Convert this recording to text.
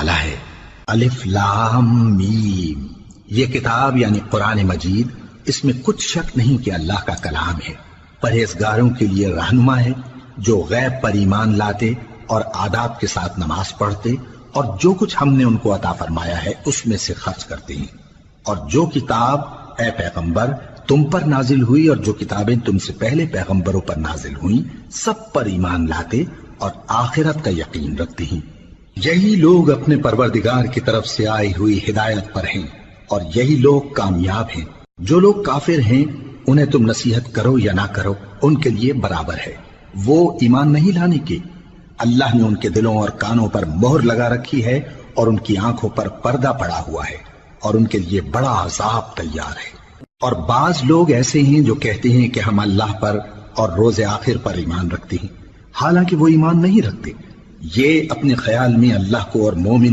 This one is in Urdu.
والا ہے۔ الف لام میم، یہ کتاب یعنی قرآن مجید، اس میں کچھ شک نہیں کہ اللہ کا کلام ہے، پرہیزگاروں کے لیے رہنما ہے جو غیب پر ایمان لاتے اور آداب کے ساتھ نماز پڑھتے اور جو کچھ ہم نے ان کو عطا فرمایا ہے اس میں سے خرچ کرتے ہیں، اور جو کتاب اے پیغمبر تم پر نازل ہوئی اور جو کتابیں تم سے پہلے پیغمبروں پر نازل ہوئیں سب پر ایمان لاتے اور آخرت کا یقین رکھتے ہیں۔ یہی لوگ اپنے پروردگار کی طرف سے آئی ہوئی ہدایت پر ہیں اور یہی لوگ کامیاب ہیں۔ جو لوگ کافر ہیں انہیں تم نصیحت کرو یا نہ کرو ان کے لیے برابر ہے، وہ ایمان نہیں لانے کے۔ اللہ نے ان کے دلوں اور کانوں پر مہر لگا رکھی ہے اور ان کی آنکھوں پر پردہ پڑا ہوا ہے اور ان کے لیے بڑا عذاب تیار ہے۔ اور بعض لوگ ایسے ہیں جو کہتے ہیں کہ ہم اللہ پر اور روز آخر پر ایمان رکھتے ہیں، حالانکہ وہ ایمان نہیں رکھتے۔ یہ اپنے خیال میں اللہ کو اور مومنوں